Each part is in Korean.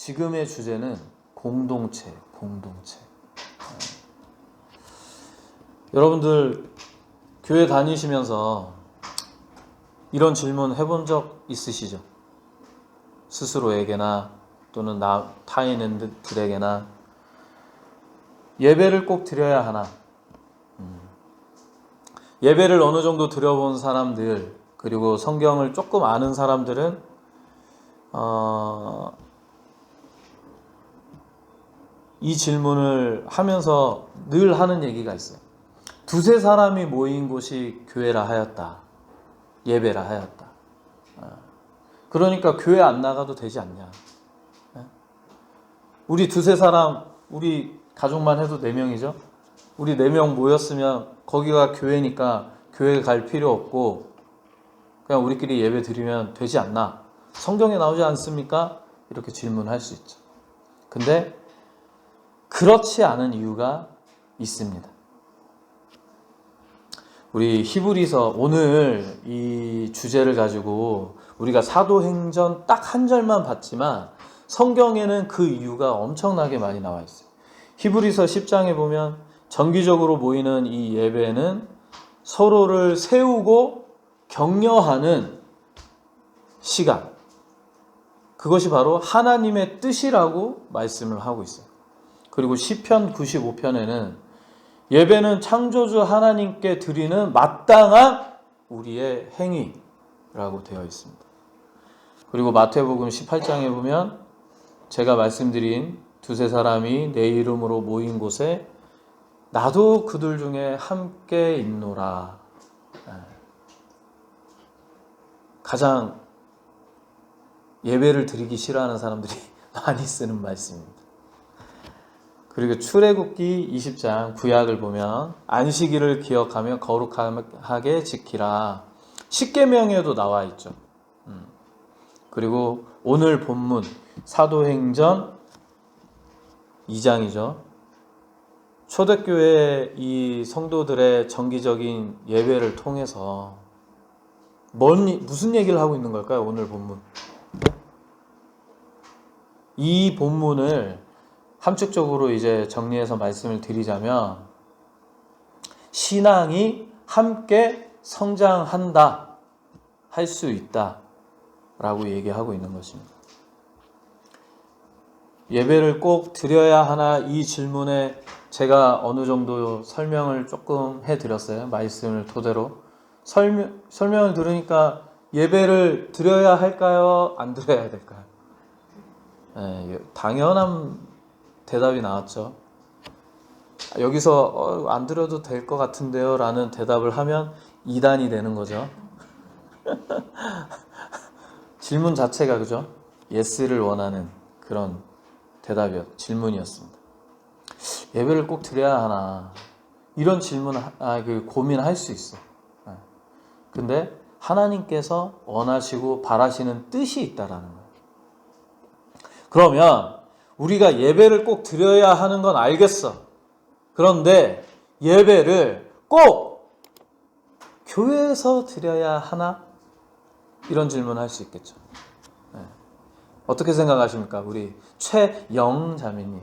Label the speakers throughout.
Speaker 1: 지금의 주제는 공동체. 여러분들 교회 다니시면서 이런 질문 해본 적 있으시죠? 스스로에게나 또는 타인들에게나 예배를 꼭 드려야 하나? 예배를 어느 정도 드려본 사람들, 그리고 성경을 조금 아는 사람들은 이 질문을 하면서 늘 하는 얘기가 있어요. 두세 사람이 모인 곳이 교회라 하였다. 예배라 하였다. 그러니까 교회 안 나가도 되지 않냐. 우리 두세 사람, 우리 가족만 해도 4명이죠. 우리 4명 모였으면 거기가 교회니까 교회 갈 필요 없고 그냥 우리끼리 예배 드리면 되지 않나. 성경에 나오지 않습니까? 이렇게 질문할 수 있죠. 근데 그렇지 않은 이유가 있습니다. 우리 히브리서 오늘 이 주제를 가지고 우리가 사도행전 딱 한 절만 봤지만 성경에는 그 이유가 엄청나게 많이 나와 있어요. 히브리서 10장에 보면 정기적으로 모이는 이 예배는 서로를 세우고 격려하는 시간, 그것이 바로 하나님의 뜻이라고 말씀을 하고 있어요. 그리고 시편 95편에는 예배는 창조주 하나님께 드리는 마땅한 우리의 행위라고 되어 있습니다. 그리고 마태복음 18장에 보면 제가 말씀드린 두세 사람이 내 이름으로 모인 곳에 나도 그들 중에 함께 있노라. 가장 예배를 드리기 싫어하는 사람들이 많이 쓰는 말씀입니다. 그리고 출애굽기 20장 구약을 보면 안식일을 기억하며 거룩하게 지키라. 십계명에도 나와 있죠. 그리고 오늘 본문 사도행전 2장이죠. 초대교회 이 성도들의 정기적인 예배를 통해서 무슨 얘기를 하고 있는 걸까요? 오늘 본문. 이 본문을 함축적으로 이제 정리해서 말씀을 드리자면 신앙이 함께 성장한다, 할 수 있다 라고 얘기하고 있는 것입니다. 예배를 꼭 드려야 하나 이 질문에 제가 어느 정도 설명을 조금 해드렸어요. 말씀을 토대로. 설명을 들으니까 예배를 드려야 할까요? 안 드려야 될까요? 당연한 대답이 나왔죠. 여기서 안 드려도 될 것 같은데요 라는 대답을 하면 이단이 되는 거죠. 질문 자체가 그죠? 예스를 원하는 그런 질문이었습니다. 예배를 꼭 드려야 하나 이런 고민할 수 있어. 근데 하나님께서 원하시고 바라시는 뜻이 있다라는 거예요. 그러면 우리가 예배를 꼭 드려야 하는 건 알겠어. 그런데 예배를 꼭 교회에서 드려야 하나? 이런 질문을 할 수 있겠죠. 어떻게 생각하십니까? 우리 최영 자매님.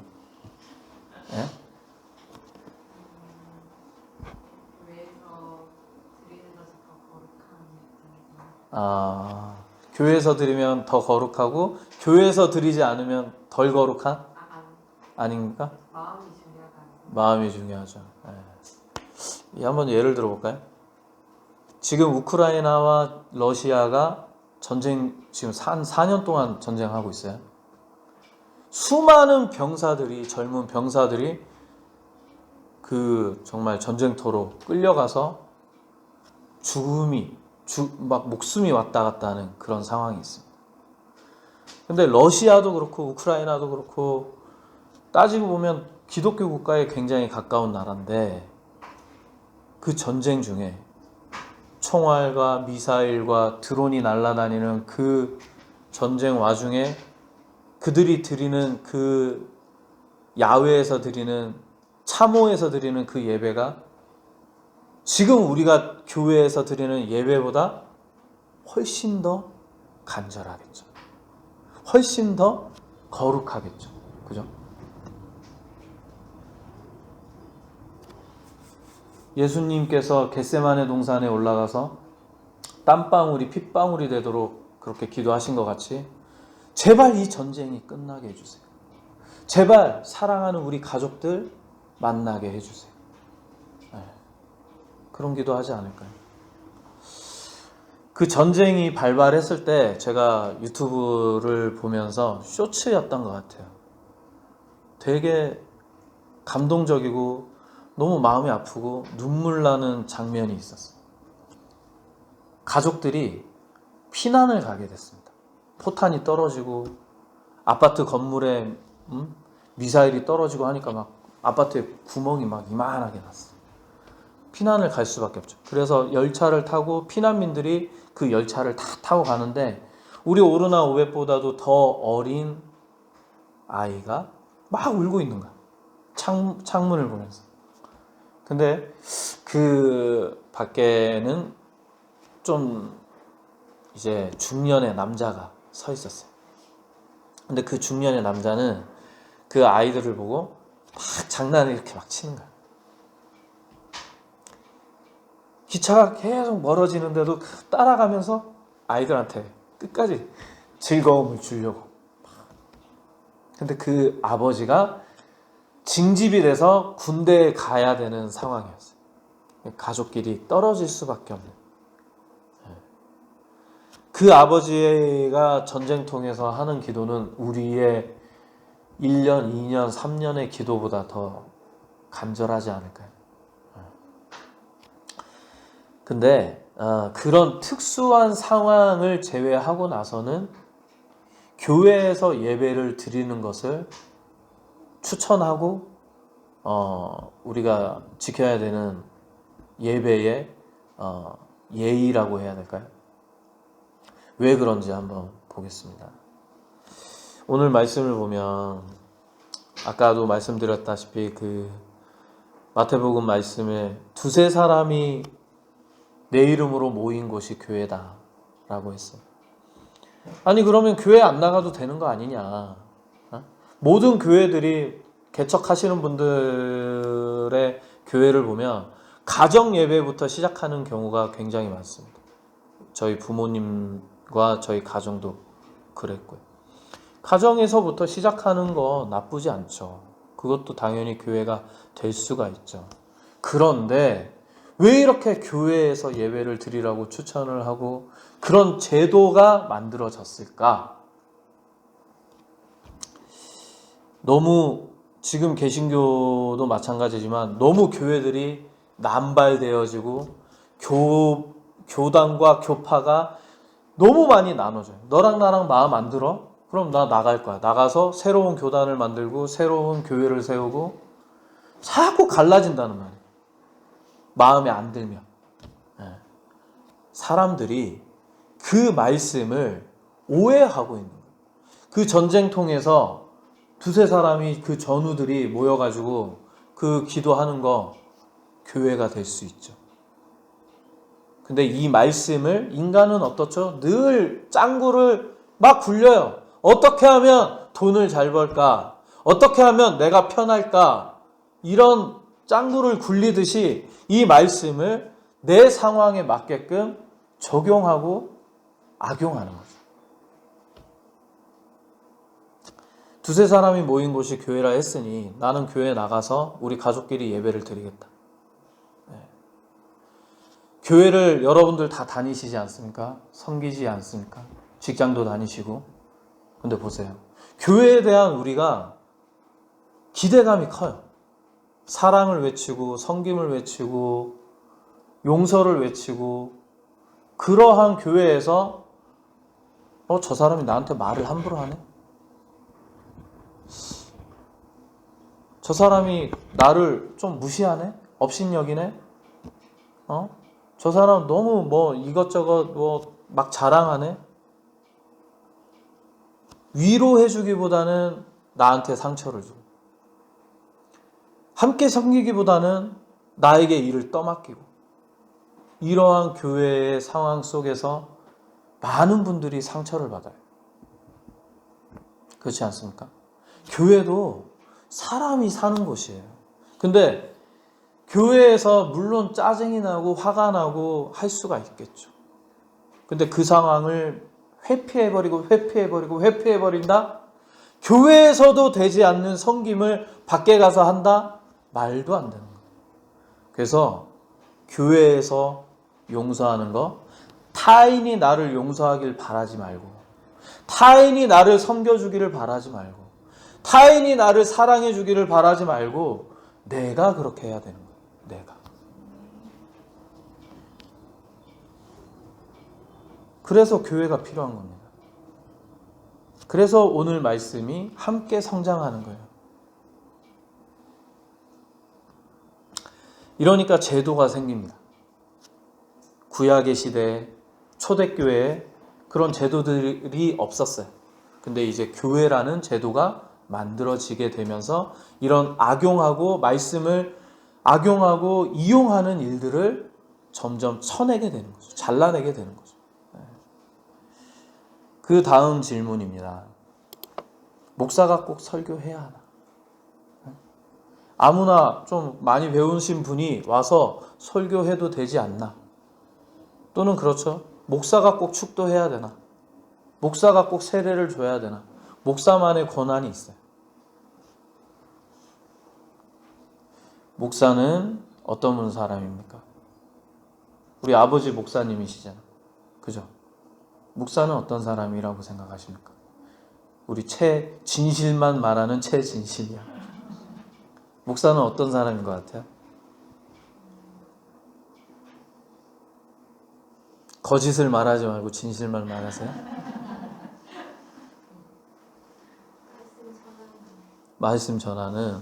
Speaker 1: 교회에서 드리면 더 거룩하고 교회에서 드리지 않으면 덜 거룩한? 아닙니까? 마음이 중요하죠. 한번 예를 들어볼까요? 지금 우크라이나와 러시아가 지금 4년 동안 전쟁하고 있어요. 수많은 젊은 병사들이 정말 전쟁터로 끌려가서 목숨이 왔다 갔다 하는 그런 상황이 있습니다. 근데 러시아도 그렇고 우크라이나도 그렇고 따지고 보면 기독교 국가에 굉장히 가까운 나라인데 그 전쟁 중에 총알과 미사일과 드론이 날아다니는 그 전쟁 와중에 그들이 드리는 그 야외에서 드리는 참호에서 드리는 그 예배가 지금 우리가 교회에서 드리는 예배보다 훨씬 더 간절하겠죠. 훨씬 더 거룩하겠죠. 그죠? 예수님께서 겟세마네 동산에 올라가서 땀방울이 핏방울이 되도록 그렇게 기도하신 것 같이 제발 이 전쟁이 끝나게 해주세요. 제발 사랑하는 우리 가족들 만나게 해주세요. 네. 그런 기도하지 않을까요? 그 전쟁이 발발했을 때 제가 유튜브를 보면서 쇼츠였던 것 같아요. 되게 감동적이고 너무 마음이 아프고 눈물 나는 장면이 있었어요. 가족들이 피난을 가게 됐습니다. 포탄이 떨어지고 아파트 건물에 미사일이 떨어지고 하니까 막 아파트에 구멍이 막 이만하게 났어요. 피난을 갈 수밖에 없죠. 그래서 열차를 타고 피난민들이 그 열차를 다 타고 가는데 우리 오르나 오벳보다도 더 어린 아이가 막 울고 있는 거야. 창문을 보면서. 근데 그 밖에는 좀 이제 중년의 남자가 서 있었어요. 근데 그 중년의 남자는 그 아이들을 보고 막 장난을 이렇게 막 치는 거야. 기차가 계속 멀어지는데도 따라가면서 아이들한테 끝까지 즐거움을 주려고. 근데 그 아버지가 징집이 돼서 군대에 가야 되는 상황이었어요. 가족끼리 떨어질 수밖에 없는. 그 아버지가 전쟁통에서 하는 기도는 우리의 1년, 2년, 3년의 기도보다 더 간절하지 않을까요? 근데 그런 특수한 상황을 제외하고 나서는 교회에서 예배를 드리는 것을 추천하고 우리가 지켜야 되는 예배의 예의라고 해야 될까요? 왜 그런지 한번 보겠습니다. 오늘 말씀을 보면 아까도 말씀드렸다시피 그 마태복음 말씀에 두세 사람이 내 이름으로 모인 곳이 교회다 라고 했어요. 아니 그러면 교회 안 나가도 되는 거 아니냐. 모든 교회들이 개척하시는 분들의 교회를 보면 가정 예배부터 시작하는 경우가 굉장히 많습니다. 저희 부모님과 저희 가정도 그랬고요. 가정에서부터 시작하는 거 나쁘지 않죠. 그것도 당연히 교회가 될 수가 있죠. 그런데 왜 이렇게 교회에서 예배를 드리라고 추천을 하고 그런 제도가 만들어졌을까? 너무 지금 개신교도 마찬가지지만 너무 교회들이 남발되어지고 교단과 교파가 너무 많이 나눠져요. 너랑 나랑 마음 안 들어? 그럼 나 나갈 거야. 나가서 새로운 교단을 만들고 새로운 교회를 세우고 자꾸 갈라진다는 말이에요. 마음에 안 들면. 사람들이 그 말씀을 오해하고 있는 거예요. 그 전쟁통에서 두세 사람이 그 전우들이 모여가지고 그 기도하는 거 교회가 될 수 있죠. 근데 이 말씀을 인간은 어떻죠? 늘 짱구를 막 굴려요. 어떻게 하면 돈을 잘 벌까? 어떻게 하면 내가 편할까? 이런 짱구를 굴리듯이 이 말씀을 내 상황에 맞게끔 적용하고 악용하는 거죠. 두세 사람이 모인 곳이 교회라 했으니 나는 교회에 나가서 우리 가족끼리 예배를 드리겠다. 교회를 여러분들 다 다니시지 않습니까? 섬기지 않습니까? 직장도 다니시고. 근데 보세요. 교회에 대한 우리가 기대감이 커요. 사랑을 외치고 섬김을 외치고 용서를 외치고 그러한 교회에서 저 사람이 나한테 말을 함부로 하네? 저 사람이 나를 좀 무시하네? 업신여기네? 저 사람 너무 이것저것 막 자랑하네? 위로해주기보다는 나한테 상처를 주고 함께 섬기기보다는 나에게 일을 떠맡기고 이러한 교회의 상황 속에서 많은 분들이 상처를 받아요. 그렇지 않습니까? 교회도 사람이 사는 곳이에요. 근데 교회에서 물론 짜증이 나고 화가 나고 할 수가 있겠죠. 근데 그 상황을 회피해버린다? 교회에서도 되지 않는 섬김을 밖에 가서 한다? 말도 안 되는 거예요. 그래서 교회에서 용서하는 거, 타인이 나를 용서하길 바라지 말고, 타인이 나를 섬겨주기를 바라지 말고, 타인이 나를 사랑해주기를 바라지 말고, 내가 그렇게 해야 되는 거예요. 내가. 그래서 교회가 필요한 겁니다. 그래서 오늘 말씀이 함께 성장하는 거예요. 이러니까 제도가 생깁니다. 구약의 시대에 초대교회에 그런 제도들이 없었어요. 근데 이제 교회라는 제도가 만들어지게 되면서 이런 악용하고 말씀을 악용하고 이용하는 일들을 점점 쳐내게 되는 거죠. 잘라내게 되는 거죠. 그 다음 질문입니다. 목사가 꼭 설교해야 하나? 아무나 좀 많이 배우신 분이 와서 설교해도 되지 않나? 또는 그렇죠. 목사가 꼭 축도해야 되나? 목사가 꼭 세례를 줘야 되나? 목사만의 권한이 있어요. 목사는 어떤 사람입니까? 우리 아버지 목사님이시잖아. 그죠? 목사는 어떤 사람이라고 생각하십니까? 우리 진실만 말하는 진실이야. 목사는 어떤 사람인 것 같아요? 거짓을 말하지 말고 진실만 말하세요. 말씀 전하는.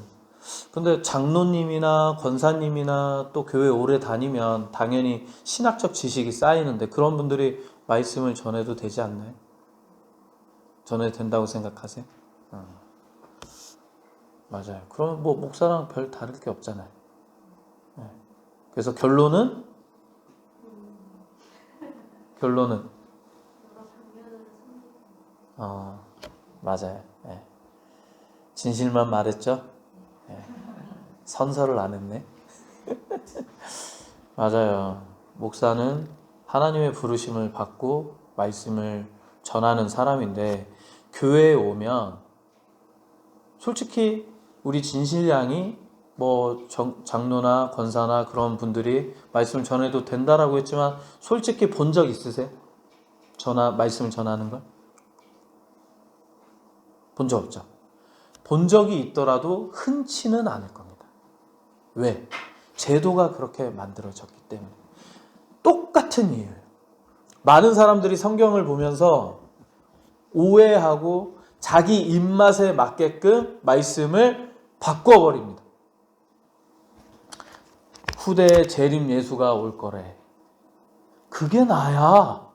Speaker 1: 근데 장로님이나 권사님이나 또 교회 오래 다니면 당연히 신학적 지식이 쌓이는데 그런 분들이 말씀을 전해도 되지 않나요? 전해도 된다고 생각하세요? 맞아요. 그럼 뭐 목사랑 별 다를 게 없잖아요. 그래서 결론은 맞아요. 진실만 말했죠? 선서를 안 했네. 맞아요. 목사는 하나님의 부르심을 받고 말씀을 전하는 사람인데 교회에 오면 솔직히 우리 진실양이 뭐 장로나 권사나 그런 분들이 말씀을 전해도 된다라고 했지만 솔직히 본 적 있으세요? 말씀을 전하는 걸? 본 적 없죠. 본 적이 있더라도 흔치는 않을 겁니다. 왜? 제도가 그렇게 만들어졌기 때문에. 똑같은 이유예요. 많은 사람들이 성경을 보면서 오해하고 자기 입맛에 맞게끔 말씀을 바꿔버립니다. 후대에 재림 예수가 올 거래. 그게 나야.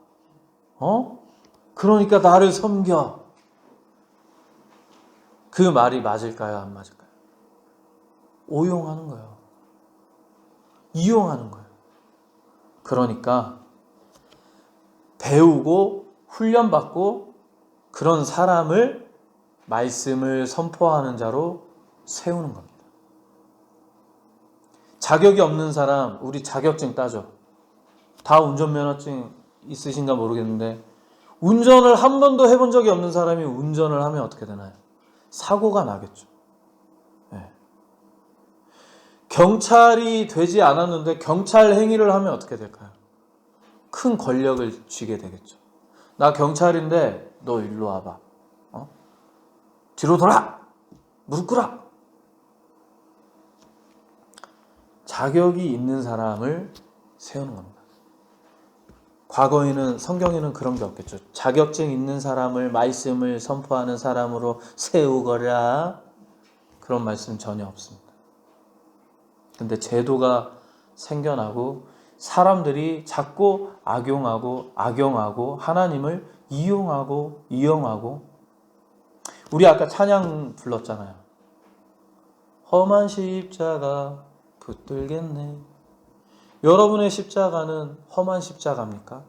Speaker 1: 그러니까 나를 섬겨. 그 말이 맞을까요? 안 맞을까요? 오용하는 거예요. 이용하는 거예요. 그러니까 배우고 훈련받고 그런 사람을 말씀을 선포하는 자로 세우는 겁니다. 자격이 없는 사람, 우리 자격증 따죠. 다 운전면허증 있으신가 모르겠는데 운전을 한 번도 해본 적이 없는 사람이 운전을 하면 어떻게 되나요? 사고가 나겠죠. 경찰이 되지 않았는데 경찰 행위를 하면 어떻게 될까요? 큰 권력을 쥐게 되겠죠. 나 경찰인데 너 일로 와봐. 뒤로 돌아! 무릎 꿇어! 자격이 있는 사람을 세우는 겁니다. 과거에는 성경에는 그런 게 없겠죠. 자격증 있는 사람을 말씀을 선포하는 사람으로 세우거라. 그런 말씀 전혀 없습니다. 근데 제도가 생겨나고 사람들이 자꾸 악용하고 하나님을 이용하고 우리 아까 찬양 불렀잖아요. 험한 십자가 붙들겠네. 여러분의 십자가는 험한 십자가입니까?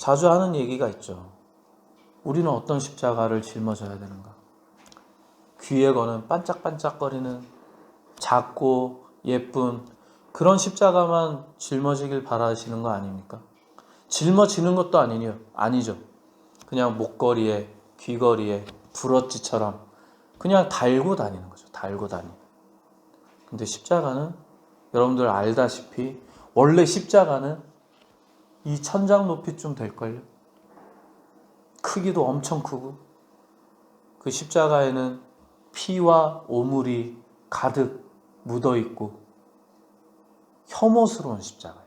Speaker 1: 자주 하는 얘기가 있죠. 우리는 어떤 십자가를 짊어져야 되는가? 귀에 거는 반짝반짝거리는 작고 예쁜 그런 십자가만 짊어지길 바라시는 거 아닙니까? 짊어지는 것도 아니죠. 그냥 목걸이에, 귀걸이에, 브로치처럼 그냥 달고 다니는 거죠. 달고 다니는. 근데 십자가는 여러분들 알다시피 원래 십자가는 이 천장 높이쯤 될걸요. 크기도 엄청 크고 그 십자가에는 피와 오물이 가득 묻어있고 혐오스러운 십자가예요.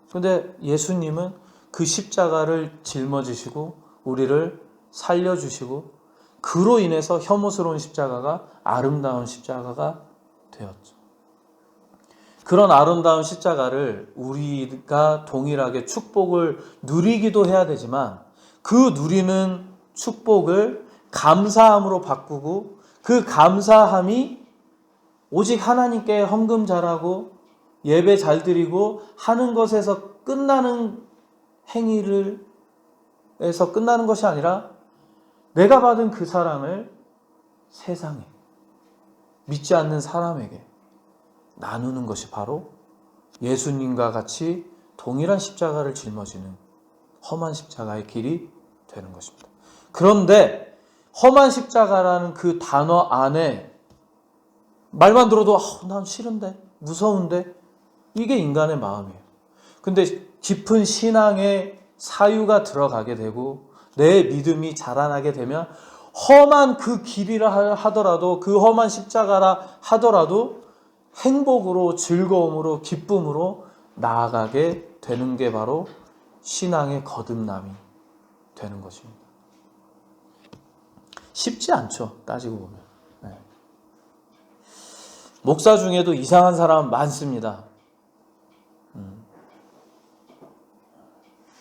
Speaker 1: 그런데 예수님은 그 십자가를 짊어지시고 우리를 살려주시고 그로 인해서 혐오스러운 십자가가 아름다운 십자가가 되었죠. 그런 아름다운 십자가를 우리가 동일하게 축복을 누리기도 해야 되지만 그 누리는 축복을 감사함으로 바꾸고 그 감사함이 오직 하나님께 헌금 잘하고 예배 잘 드리고 하는 것에서 끝나는 행위를 에서 끝나는 것이 아니라 내가 받은 그 사랑을 세상에 믿지 않는 사람에게 나누는 것이 바로 예수님과 같이 동일한 십자가를 짊어지는 험한 십자가의 길이 되는 것입니다. 그런데 험한 십자가라는 그 단어 안에 말만 들어도 난 싫은데 무서운데 이게 인간의 마음이에요. 근데 깊은 신앙의 사유가 들어가게 되고 내 믿음이 자라나게 되면 험한 그 길이라 하더라도 그 험한 십자가라 하더라도 행복으로 즐거움으로 기쁨으로 나아가게 되는 게 바로 신앙의 거듭남이 되는 것입니다. 쉽지 않죠. 따지고 보면. 네. 목사 중에도 이상한 사람 많습니다.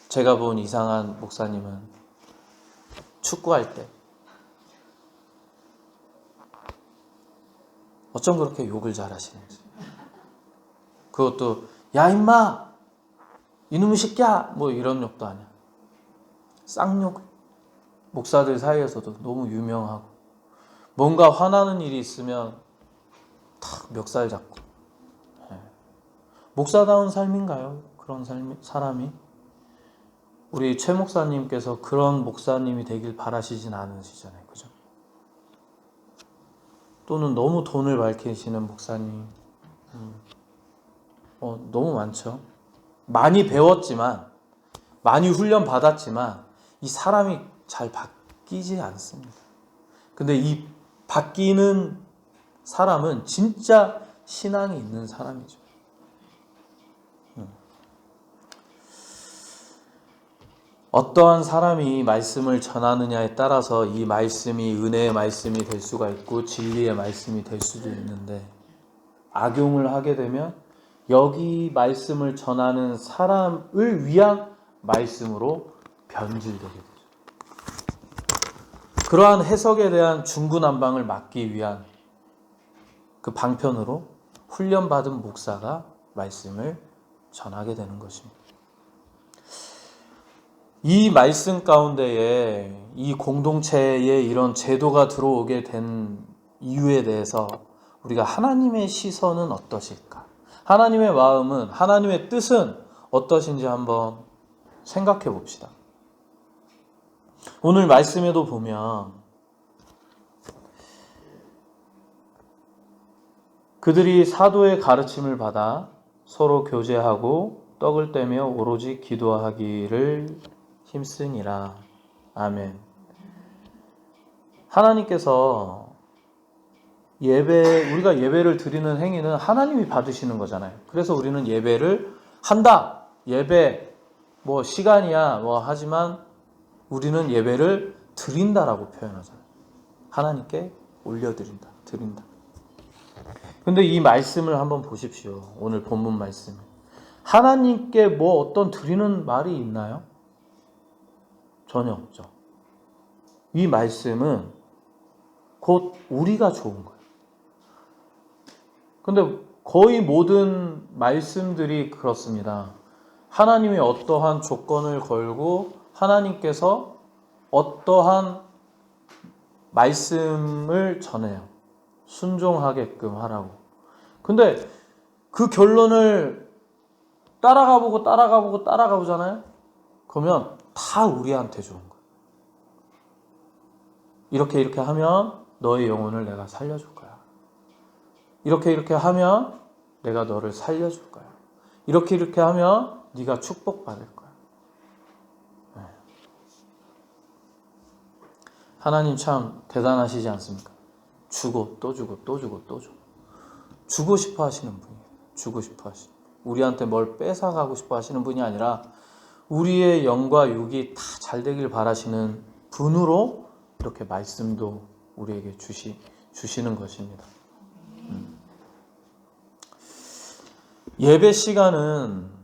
Speaker 1: 제가 본 이상한 목사님은 축구할 때 어쩜 그렇게 욕을 잘하시는지. 그것도 야 임마 이놈의 새끼야 뭐 이런 욕도 아니야. 쌍욕. 목사들 사이에서도 너무 유명하고 뭔가 화나는 일이 있으면 탁 멱살 잡고. 목사다운 삶인가요? 그런 사람이? 우리 최 목사님께서 그런 목사님이 되길 바라시진 않으시잖아요. 그죠? 또는 너무 돈을 밝히시는 목사님. 너무 많죠. 많이 배웠지만, 많이 훈련 받았지만, 이 사람이 잘 바뀌지 않습니다. 근데 이 바뀌는 사람은 진짜 신앙이 있는 사람이죠. 어떠한 사람이 말씀을 전하느냐에 따라서 이 말씀이 은혜의 말씀이 될 수가 있고 진리의 말씀이 될 수도 있는데 악용을 하게 되면 여기 말씀을 전하는 사람을 위한 말씀으로 변질되게 되죠. 그러한 해석에 대한 중구난방을 막기 위한 그 방편으로 훈련받은 목사가 말씀을 전하게 되는 것입니다. 이 말씀 가운데에 이 공동체에 이런 제도가 들어오게 된 이유에 대해서 우리가 하나님의 시선은 어떠실까? 하나님의 마음은, 하나님의 뜻은 어떠신지 한번 생각해 봅시다. 오늘 말씀에도 보면 그들이 사도의 가르침을 받아 서로 교제하고 떡을 떼며 오로지 기도하기를 힘쓰니라. 아멘. 하나님께서 우리가 예배를 드리는 행위는 하나님이 받으시는 거잖아요. 그래서 우리는 예배를 한다. 예배, 시간이야, 하지만 우리는 예배를 드린다라고 표현하잖아요. 하나님께 올려드린다. 드린다. 근데 이 말씀을 한번 보십시오. 오늘 본문 말씀. 하나님께 어떤 드리는 말이 있나요? 전혀 없죠. 이 말씀은 곧 우리가 좋은 거예요. 근데 거의 모든 말씀들이 그렇습니다. 하나님이 어떠한 조건을 걸고 하나님께서 어떠한 말씀을 전해요. 순종하게끔 하라고. 근데 그 결론을 따라가보잖아요. 그러면 다 우리한테 좋은 거예요. 이렇게 하면 너의 영혼을 내가 살려줄 거야. 이렇게 하면 내가 너를 살려줄 거야. 이렇게 하면 네가 축복받을 거야. 네. 하나님 참 대단하시지 않습니까? 주고 또 주고 또 주고 또 주고. 주고 싶어 하시는 분이에요. 주고 싶어 하시는 분. 우리한테 뭘 뺏어가고 싶어 하시는 분이 아니라 우리의 영과 육이 다 잘 되길 바라시는 분으로 이렇게 말씀도 우리에게 주시는 것입니다. 예배 시간은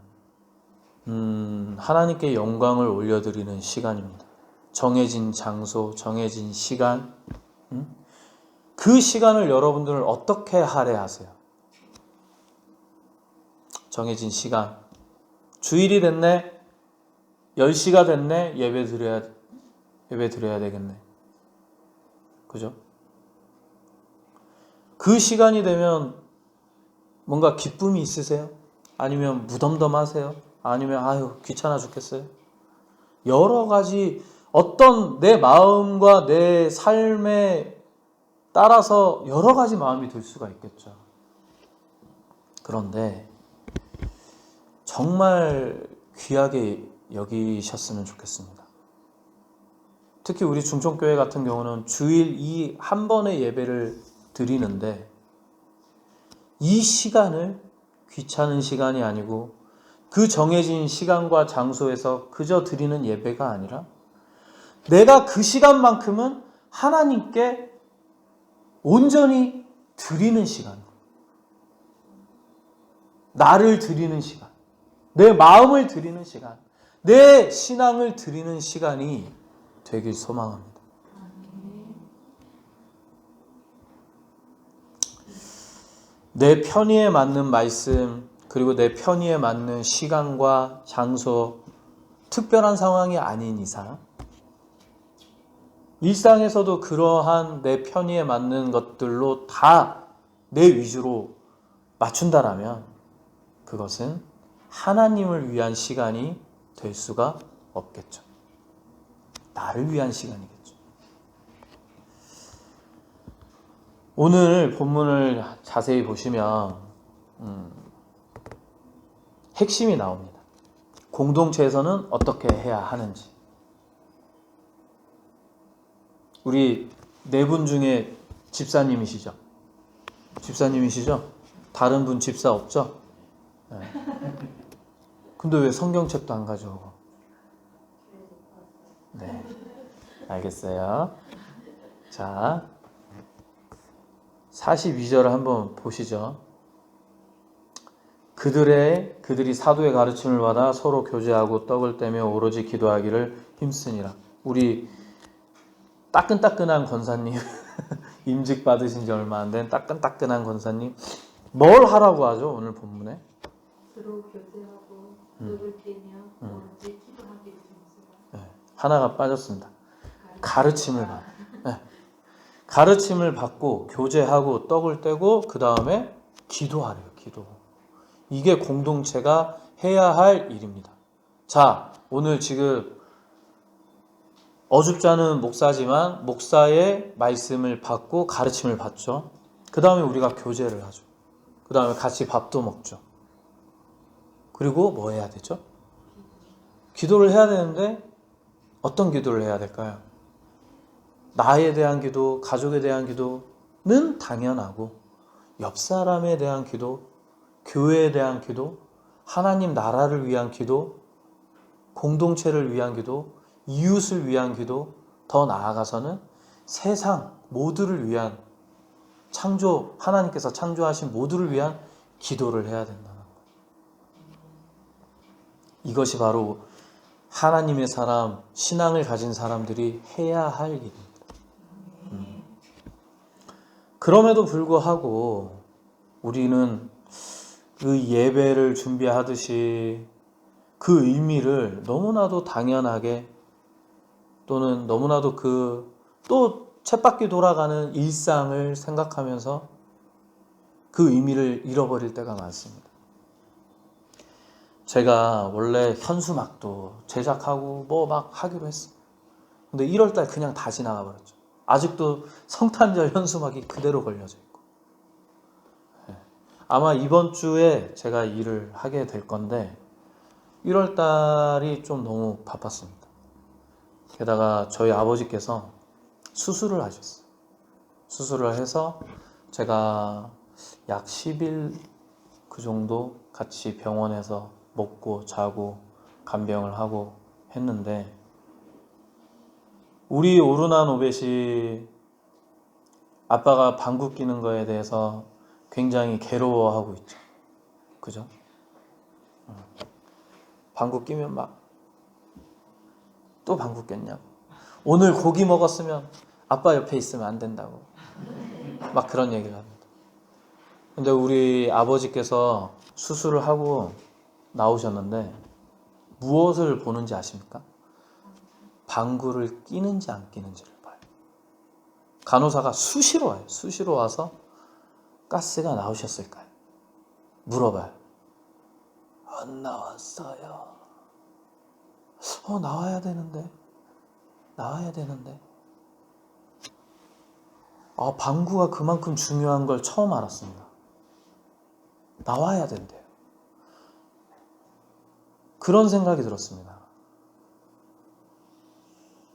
Speaker 1: 하나님께 영광을 올려드리는 시간입니다. 정해진 장소, 정해진 시간, 그 시간을 여러분들은 어떻게 할애하세요? 정해진 시간, 주일이 됐네, 10시가 됐네, 예배 드려야 되겠네. 그죠? 그 시간이 되면 뭔가 기쁨이 있으세요? 아니면 무덤덤하세요? 아니면 아유 귀찮아 죽겠어요? 여러 가지 어떤 내 마음과 내 삶에 따라서 여러 가지 마음이 들 수가 있겠죠. 그런데 정말 귀하게 여기셨으면 좋겠습니다. 특히 우리 중천교회 같은 경우는 주일 이 한 번의 예배를 드리는데 이 시간을 귀찮은 시간이 아니고 그 정해진 시간과 장소에서 그저 드리는 예배가 아니라 내가 그 시간만큼은 하나님께 온전히 드리는 시간, 나를 드리는 시간, 내 마음을 드리는 시간, 내 신앙을 드리는 시간이 되길 소망합니다. 내 편의에 맞는 말씀, 그리고 내 편의에 맞는 시간과 장소, 특별한 상황이 아닌 이상 일상에서도 그러한 내 편의에 맞는 것들로 다 내 위주로 맞춘다라면 그것은 하나님을 위한 시간이 될 수가 없겠죠. 나를 위한 시간이겠죠. 오늘 본문을 자세히 보시면 핵심이 나옵니다. 공동체에서는 어떻게 해야 하는지. 우리 네 분 중에 집사님이시죠? 다른 분 집사 없죠? 네. 근데 왜 성경책도 안 가져오고? 네, 알겠어요. 자, 42절을 한번 보시죠. 그들이 사도의 가르침을 받아 서로 교제하고 떡을 떼며 오로지 기도하기를 힘쓰니라. 우리 따끈따끈한 권사님, 임직 받으신 지 얼마 안 된 따끈따끈한 권사님, 뭘 하라고 하죠 오늘 본문에?
Speaker 2: 서로 교제하고 떡을 떼며 오로지 기도하기를 힘쓰라.
Speaker 1: 네, 하나가 빠졌습니다. 가르침을 받아. 네. 가르침을 받고 교제하고 떡을 떼고 그 다음에 기도하래요. 기도. 이게 공동체가 해야 할 일입니다. 자, 오늘 지금 어줍지 않은 목사지만 목사의 말씀을 받고 가르침을 받죠. 그 다음에 우리가 교제를 하죠. 그 다음에 같이 밥도 먹죠. 그리고 뭐 해야 되죠? 기도를 해야 되는데 어떤 기도를 해야 될까요? 나에 대한 기도, 가족에 대한 기도는 당연하고 옆 사람에 대한 기도, 교회에 대한 기도, 하나님 나라를 위한 기도, 공동체를 위한 기도, 이웃을 위한 기도, 더 나아가서는 세상 모두를 위한 하나님께서 창조하신 모두를 위한 기도를 해야 된다는 거예요. 이것이 바로 하나님의 사람, 신앙을 가진 사람들이 해야 할 일입니다. 그럼에도 불구하고 우리는 그 예배를 준비하듯이 그 의미를 너무나도 당연하게 또는 너무나도 또 쳇바퀴 돌아가는 일상을 생각하면서 그 의미를 잃어버릴 때가 많습니다. 제가 원래 현수막도 제작하고 뭐 막 하기로 했어요. 근데 1월달 그냥 다 지나가 버렸죠. 아직도 성탄절 현수막이 그대로 걸려져 있고. 아마 이번 주에 제가 일을 하게 될 건데 1월달이 좀 너무 바빴습니다. 게다가 저희 아버지께서 수술을 하셨어요. 수술을 해서 제가 약 10일 그 정도 같이 병원에서 먹고 자고 간병을 하고 했는데 우리 오르난 오벳이 아빠가 방구 끼는 거에 대해서 굉장히 괴로워하고 있죠. 그죠? 방구 끼면 막 또 방구 꼈냐고. 오늘 고기 먹었으면 아빠 옆에 있으면 안 된다고. 막 그런 얘기를 합니다. 근데 우리 아버지께서 수술을 하고 나오셨는데 무엇을 보는지 아십니까? 방구를 끼는지 안 끼는지를 봐요. 간호사가 수시로 와요. 수시로 와서 가스가 나오셨을까요? 물어봐요. 안 나왔어요. 나와야 되는데. 방구가 그만큼 중요한 걸 처음 알았습니다. 나와야 된대요. 그런 생각이 들었습니다.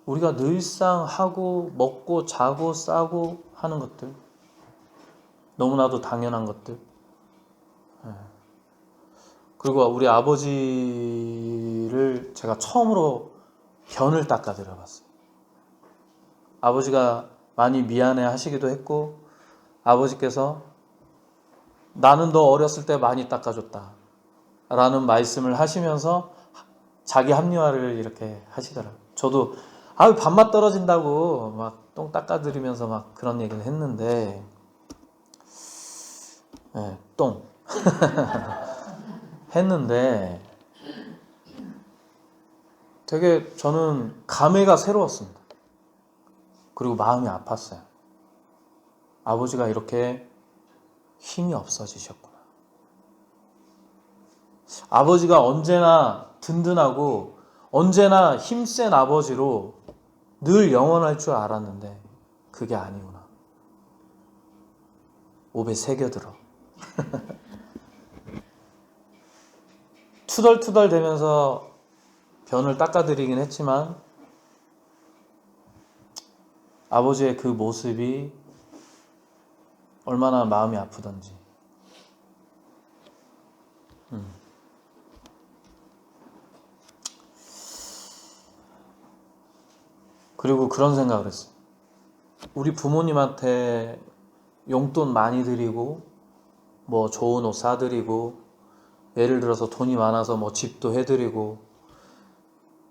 Speaker 1: 우리가 늘상 하고 먹고 자고 싸고 하는 것들, 너무나도 당연한 것들. 그리고 우리 아버지를 제가 처음으로 변을 닦아드려 봤어요. 아버지가 많이 미안해 하시기도 했고 아버지께서 나는 너 어렸을 때 많이 닦아줬다 라는 말씀을 하시면서 자기 합리화를 이렇게 하시더라고요. 저도 밥맛 떨어진다고 막 똥 닦아드리면서 막 그런 얘기를 했는데 똥 했는데 되게 저는 감회가 새로웠습니다. 그리고 마음이 아팠어요. 아버지가 이렇게 힘이 없어지셨구나. 아버지가 언제나 든든하고 언제나 힘센 아버지로 늘 영원할 줄 알았는데 그게 아니구나. 몸에 새겨들어. 투덜투덜 대면서 변을 닦아드리긴 했지만 아버지의 그 모습이 얼마나 마음이 아프던지. 그리고 그런 생각을 했어요. 우리 부모님한테 용돈 많이 드리고 뭐 좋은 옷 사드리고 예를 들어서 돈이 많아서 뭐 집도 해드리고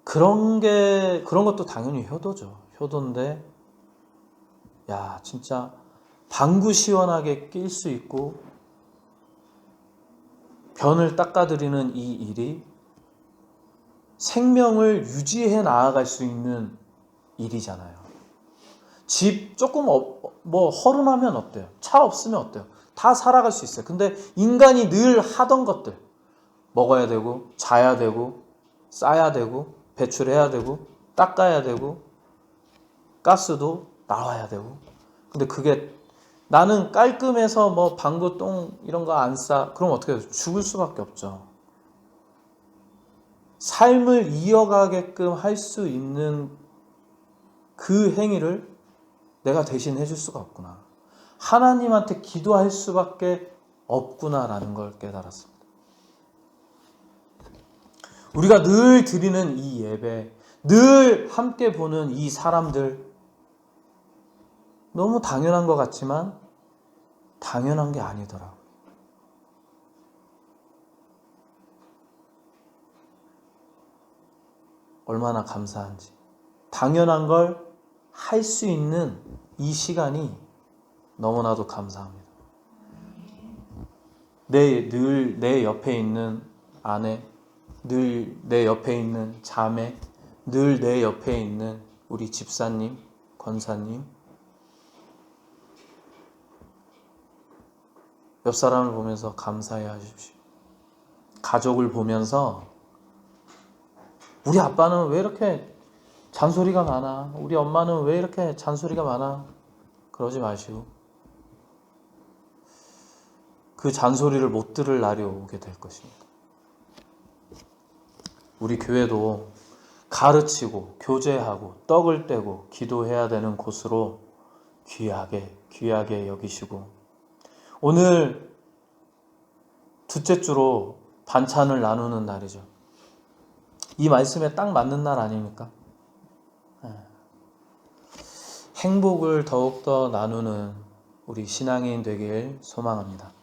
Speaker 1: 그런 것도 당연히 효도죠. 효도인데 야 진짜 방구 시원하게 낄 수 있고 변을 닦아드리는 이 일이 생명을 유지해 나아갈 수 있는 일이잖아요. 집 조금 뭐 허름하면 어때요? 차 없으면 어때요? 다 살아갈 수 있어요. 근데 인간이 늘 하던 것들 먹어야 되고 자야 되고 싸야 되고 배출해야 되고 닦아야 되고 가스도 나와야 되고 근데 그게 나는 깔끔해서 뭐 방구 똥 이런 거 안 싸 그럼 어떻게 해요? 죽을 수밖에 없죠. 삶을 이어가게끔 할 수 있는 그 행위를 내가 대신 해줄 수가 없구나. 하나님한테 기도할 수밖에 없구나라는 걸 깨달았습니다. 우리가 늘 드리는 이 예배, 늘 함께 보는 이 사람들 너무 당연한 것 같지만 당연한 게 아니더라고요. 얼마나 감사한지. 당연한 걸 할 수 있는 이 시간이 너무나도 감사합니다. 늘 내 옆에 있는 아내, 늘 내 옆에 있는 자매, 늘 내 옆에 있는 우리 집사님, 권사님, 옆 사람을 보면서 감사해 하십시오. 가족을 보면서 우리 아빠는 왜 이렇게 잔소리가 많아? 우리 엄마는 왜 이렇게 잔소리가 많아? 그러지 마시고 그 잔소리를 못 들을 날이 오게 될 것입니다. 우리 교회도 가르치고 교제하고 떡을 떼고 기도해야 되는 곳으로 귀하게 여기시고 오늘 둘째 주로 반찬을 나누는 날이죠. 이 말씀에 딱 맞는 날 아닙니까? 행복을 더욱더 나누는 우리 신앙인 되길 소망합니다.